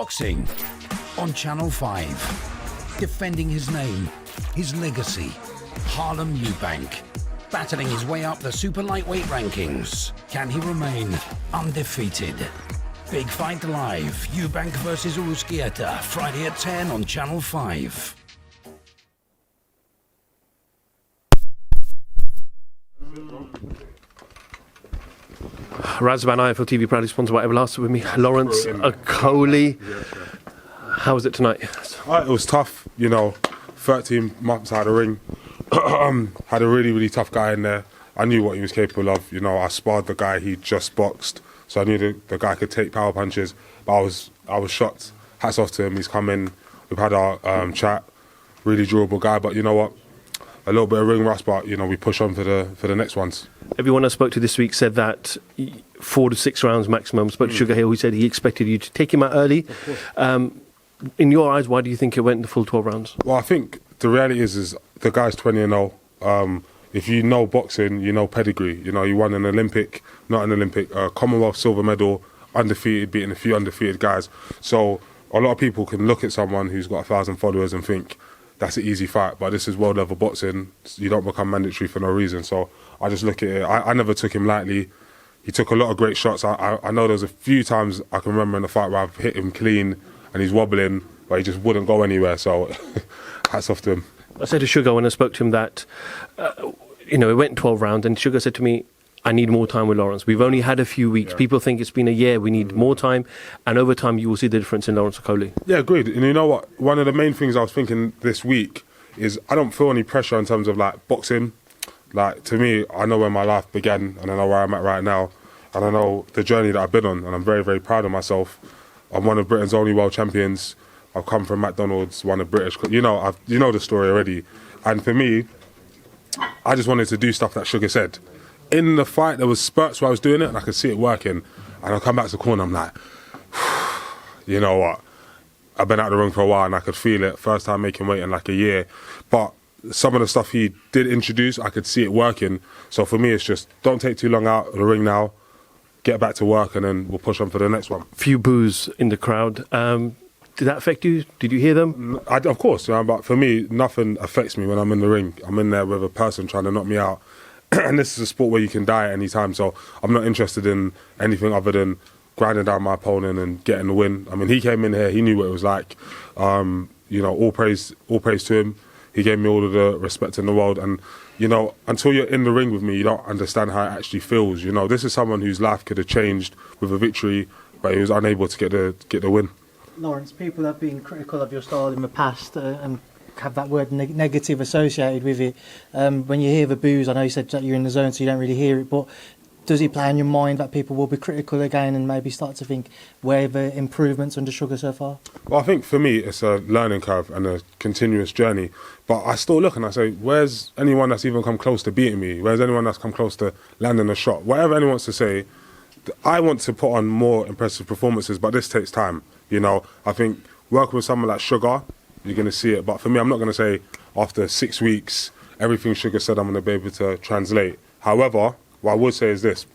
boxing on Channel 5. Defending his name, his legacy, Harlem Eubank. Battling his way up the super lightweight rankings. Can he remain undefeated? Big Fight Live, Eubank versus Uruzquieta, Friday at 10 on Channel 5. Razvan IFL TV proudly sponsored by Everlasting. With me, Lawrence Okolie. How was it tonight? It was tough, 13 months out of the ring. Had a really, really tough guy in there. I knew what he was capable of. I sparred the guy he just boxed, so I knew the guy could take power punches. But I was shocked. Hats off to him. He's come in. We've had our chat. Really durable guy. But you know what? A little bit of ring rust, but we push on for the next ones. Everyone I spoke to this week said that 4 to 6 rounds maximum. Spoke to Sugar Hill. He said he expected you to take him out early. In your eyes, why do you think it went the full 12 rounds? Well, I think the reality is the guy's 20-0. If you know boxing, you know pedigree. You won an Olympic, not an Olympic, Commonwealth silver medal, undefeated, beating a few undefeated guys. So a lot of people can look at someone who's got 1,000 followers and think that's an easy fight. But this is world level boxing. You don't become mandatory for no reason. So I just look at it. I never took him lightly. He took a lot of great shots. I know there's a few times I can remember in the fight where I've hit him clean and he's wobbling, but he just wouldn't go anywhere. So hats off to him. I said to Sugar when I spoke to him that, it went 12 rounds, and Sugar said to me, I need more time with Lawrence. We've only had a few weeks. Yeah. People think it's been a year. We need more time, and over time you will see the difference in Lawrence Okolie. Yeah, agreed. And you know what? One of the main things I was thinking this week is I don't feel any pressure in terms of boxing. To me, I know where my life began, and I know where I'm at right now, and I know the journey that I've been on, and I'm very, very proud of myself. I'm one of Britain's only world champions. I've come from McDonald's, won a British... You know the story already. And for me, I just wanted to do stuff that Sugar said. In the fight, there was spurts where I was doing it, and I could see it working. And I come back to the corner, I'm like, you know what? I've been out the ring for a while, and I could feel it. First time making weight in a year. But some of the stuff he did introduce, I could see it working. So for me, it's just, don't take too long out of the ring now. Get back to work, and then we'll push on for the next one. Few boos in the crowd. Did that affect you? Did you hear them? Of course, but for me, nothing affects me when I'm in the ring. I'm in there with a person trying to knock me out. And this is a sport where you can die at any time, so I'm not interested in anything other than grinding down my opponent and getting the win. I mean, he came in here, he knew what it was like. All praise to him. He gave me all of the respect in the world, and until you're in the ring with me, you don't understand how it actually feels. This is someone whose life could have changed with a victory, but he was unable to get the win. Lawrence, people have been critical of your style in the past and have that word negative associated with it. When you hear the boos, I know you said that you're in the zone so you don't really hear it, but does it play on your mind that people will be critical again and maybe start to think, where are the improvements under Sugar so far? Well, I think for me it's a learning curve and a continuous journey, but I still look and I say, where's anyone that's even come close to beating me? Where's anyone that's come close to landing a shot? Whatever anyone wants to say, I want to put on more impressive performances, but this takes time. I think working with someone like Sugar, you're going to see it. But for me, I'm not going to say after 6 weeks, everything Sugar said I'm going to be able to translate. However, what I would say is this.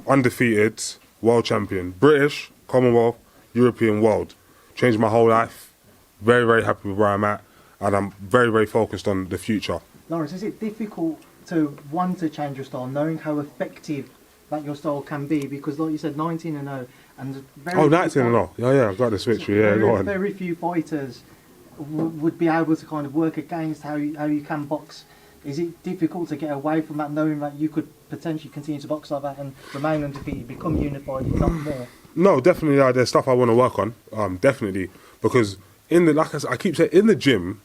Undefeated, world champion, British, Commonwealth, European, world. Changed my whole life. Very, very happy with where I'm at. And I'm very, very focused on the future. Lawrence, is it difficult to want to change your style, knowing how effective that your style can be? Because like you said, 19-0, and very 19-0. Yeah, I've got the switch. Yeah, go on. Very few fighters would be able to kind of work against how you can box. Is it difficult to get away from that, knowing that you could potentially continue to box like that and remain undefeated, become unified, if not more? No, definitely. There's stuff I want to work on. Definitely, because I keep saying, in the gym,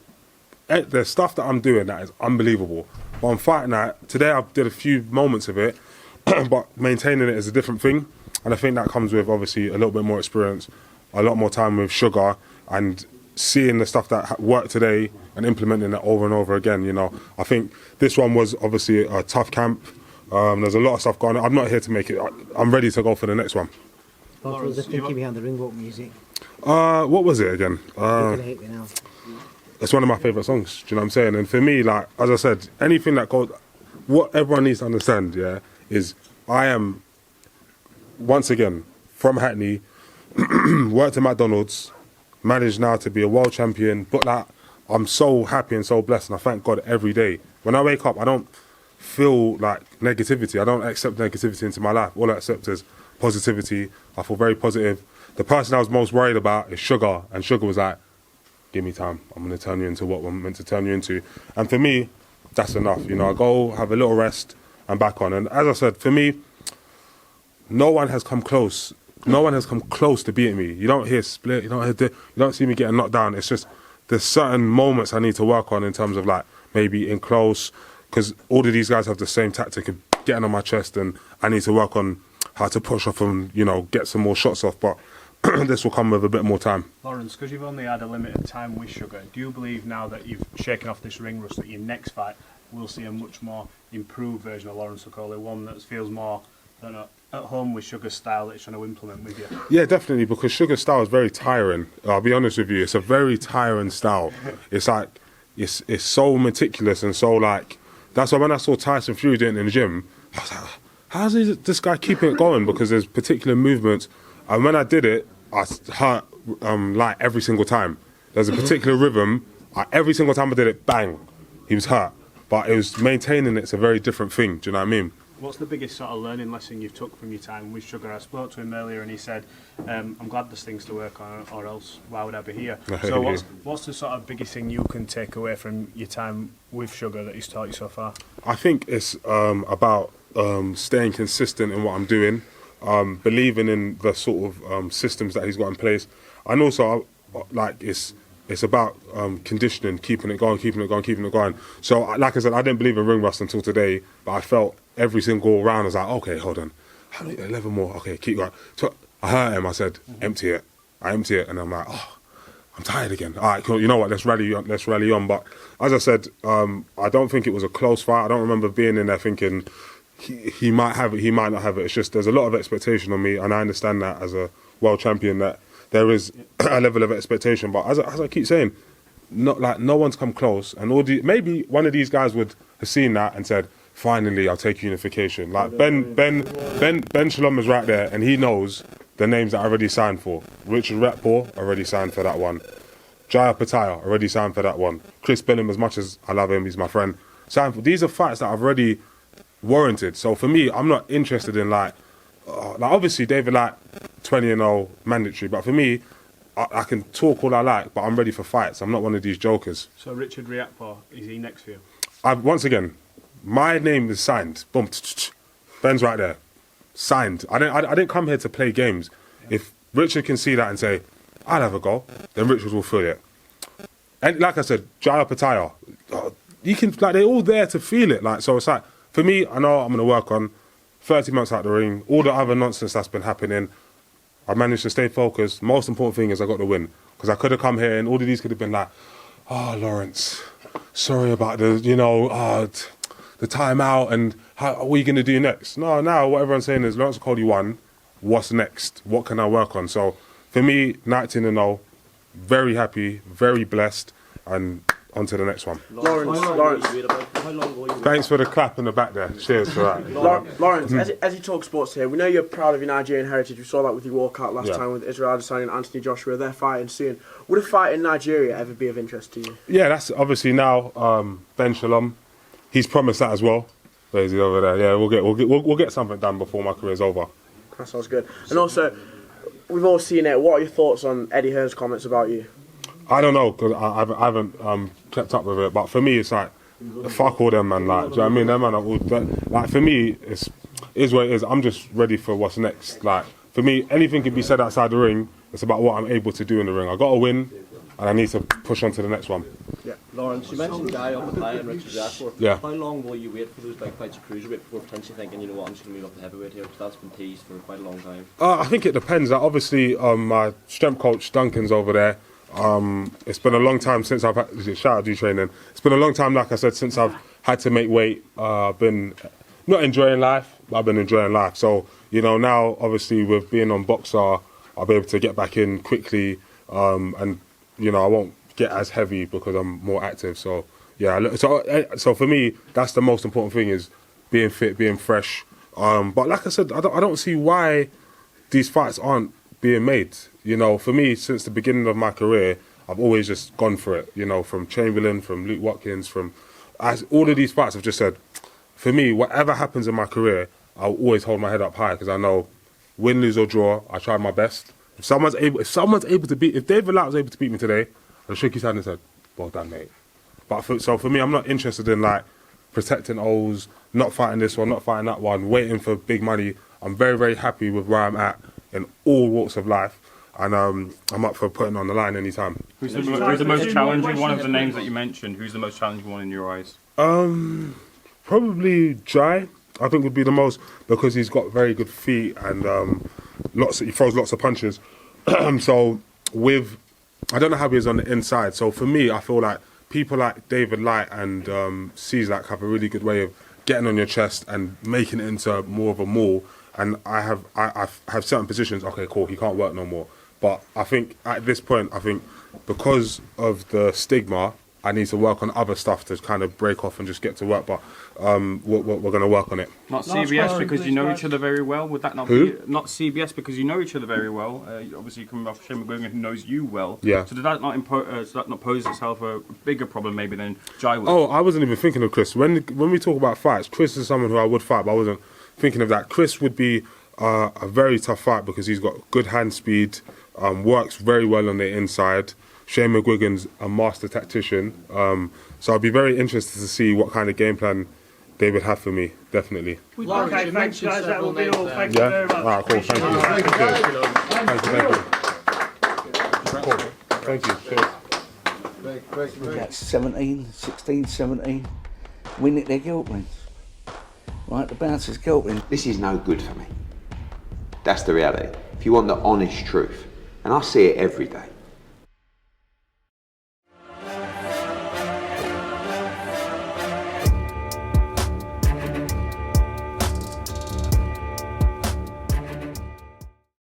there's stuff that I'm doing that is unbelievable. But I'm fighting that. Today I did a few moments of it, but maintaining it is a different thing. And I think that comes with, obviously, a little bit more experience, a lot more time with Sugar, and seeing the stuff that worked today and implementing it over and over again. I think this one was obviously a tough camp. There's a lot of stuff going on. I'm not here to make it. I'm ready to go for the next one. What was the thinking behind the ring walk music? What was it again? Hate me now. It's one of my favourite songs. Do you know what I'm saying? And for me, as I said, anything that goes, what everyone needs to understand, is I am, once again, from Hackney, worked at McDonald's, managed now to be a world champion. But like, I'm so happy and so blessed, and I thank God every day. When I wake up, I don't feel like negativity. I don't accept negativity into my life. All I accept is positivity. I feel very positive. The person I was most worried about is Sugar, and Sugar was like, give me time. I'm going to turn you into what I'm meant to turn you into. And for me, that's enough. You know, I go have a little rest and back on. And as I said, for me, no one has come close. No one has come close to beating me. You don't hear split. You don't see me getting knocked down. It's just there's certain moments I need to work on in terms of like maybe in close, because all of these guys have the same tactic of getting on my chest, and I need to work on how to push off and, you know, get some more shots off. But this will come with a bit more time. Lawrence, because you've only had a limited time with Sugar, do you believe now that you've shaken off this ring rust that your next fight will see a much more improved version of Lawrence Okolie, one that feels more at home with Sugar's style that he's trying to implement with you? Yeah, definitely, because Sugar's style is very tiring. I'll be honest with you, it's a very tiring style. It's like, it's so meticulous and so like, that's why when I saw Tyson Fury doing it in the gym, I was like, how's this guy keeping it going? Because there's particular movements, and when I did it, I hurt like every single time. There's a particular rhythm, every single time I did it, bang, he was hurt. But it was maintaining it's a very different thing, do you know what I mean? What's the biggest sort of learning lesson you've took from your time with Sugar? I spoke to him earlier and he said, I'm glad there's things to work on, or else why would I be here? So what's the sort of biggest thing you can take away from your time with Sugar that he's taught you so far? I think it's about staying consistent in what I'm doing, believing in the sort of systems that he's got in place, and also like it's about conditioning, keeping it going. So like I said, I didn't believe in ring rust until today, but I felt every single round I was like, okay, hold on, 11 more, okay, keep going. So I hurt him, I said, empty it. I empty it, and I'm like, oh, I'm tired again. All right, cool, you know what, let's rally on. But as I said, I don't think it was a close fight. I don't remember being in there thinking he might have it, he might not have it. It's just there's a lot of expectation on me, and I understand that as a world champion that there is a level of expectation. But as I keep saying, no one's come close, and maybe one of these guys would have seen that and said, finally, I'll take unification. Like Ben Shalom is right there, and he knows the names that I already signed for. Richard Ratpor already signed for that one. Jaya Pataya already signed for that one. Chris Billam, as much as I love him, he's my friend, signed for. These are fights that I've already warranted. So for me, I'm not interested in like obviously David like 20-0 mandatory, but for me, I can talk all I like, but I'm ready for fights. I'm not one of these jokers. So Richard Riakpo, is he next for you? Once again, my name is signed. Boom. Ben's right there. Signed. I didn't come here to play games. If Richard can see that and say, I'll have a go, then Richard will feel it. And like I said, Jaya Pataya, you can, like, they're all there to feel it. Like, so it's like, for me, I know I'm going to work on 30 months out the ring, all the other nonsense that's been happening. I managed to stay focused. Most important thing is I got the win. Because I could have come here and all of these could have been like, oh, Lawrence, sorry about the, the timeout and what are you going to do next? No, now what everyone's saying is Lawrence Okolie won. What's next? What can I work on? So for me, 19-0, very happy, very blessed, and on to the next one. Lawrence. Thanks for the clap in the back there. Cheers for that. Lawrence, as you talk sports here, we know you're proud of your Nigerian heritage. We saw that with your walkout last time with Israel Adesanya and Anthony Joshua. They're fighting soon. Would a fight in Nigeria ever be of interest to you? Yeah, that's obviously now Ben Shalom. He's promised that as well. Where is he over there? Yeah, we'll get something done before my career's over. That sounds good. And also, we've all seen it. What are your thoughts on Eddie Hearn's comments about you? I don't know, because I haven't kept up with it. But for me, it's like, fuck all them, man. Like, do you know what I mean? Them man are all, like, for me, it is what it is. I'm just ready for what's next. Like, for me, anything can be said outside the ring. It's about what I'm able to do in the ring. I got to win, and I need to push on to the next one. Yeah. Lawrence, you mentioned Guy up at and Richard Jackport. Yeah. How long will you wait for those big fights at cruiserweight before potentially thinking, you know what, I'm just going to move up to heavyweight here? Because that's been teased for quite a long time. I think it depends. Like, obviously, my strength coach Duncan's over there. It's been a long time since I've had, shout out to training. It's been a long time, like I said, since I've had to make weight. I've been not enjoying life, but I've been enjoying life. So, now obviously with being on Boxer, I'll be able to get back in quickly, and I won't get as heavy because I'm more active. So yeah, so for me, that's the most important thing, is being fit, being fresh. But like I said, I don't see why these fights aren't being made. You know, for me, since the beginning of my career, I've always just gone for it. You know, from Chamberlain, from Luke Watkins, all of these fights have just said, for me, whatever happens in my career, I'll always hold my head up high because I know, win, lose or draw, I tried my best. If David Latt was able to beat me today, I shook his hand and said, well done, mate. But for me, I'm not interested in like protecting O's, not fighting this one, not fighting that one, waiting for big money. I'm very, very happy with where I'm at in all walks of life, and I'm up for putting on the line anytime. Who's the most challenging one of the names that you mentioned? Who's the most challenging one in your eyes? Probably Jai, I think would be the most, because he's got very good feet and he throws lots of punches. So I don't know how he is on the inside. So for me, I feel like people like David Light and Cizak have a really good way of getting on your chest and making it into more of a maul. And I have certain positions. Okay, cool. He can't work no more. But I think at this point, because of the stigma, I need to work on other stuff to kind of break off and just get to work. But we're going to work on it. Not CBS because you know each other very well. Would that not be not CBS because you know each other very well? Obviously, you're coming off Shane McGuigan who knows you well. Yeah. So did that not pose itself a bigger problem maybe than Jai would? Oh, I wasn't even thinking of Chris. When we talk about fights, Chris is someone who I would fight, but I wasn't thinking of that. Chris would be a very tough fight because he's got good hand speed, works very well on the inside. Shane McGuigan's a master tactician, so I'd be very interested to see what kind of game plan they would have for me, definitely. Okay, thanks guys, that will be all. Thank you Yeah? very much. Alright, cool, thank you. Thank you. Cheers. About 16, 17. We nick their guilt rings. Right, the bouncer's guilt ring. This is no good for me. That's the reality. If you want the honest truth, and I see it every day,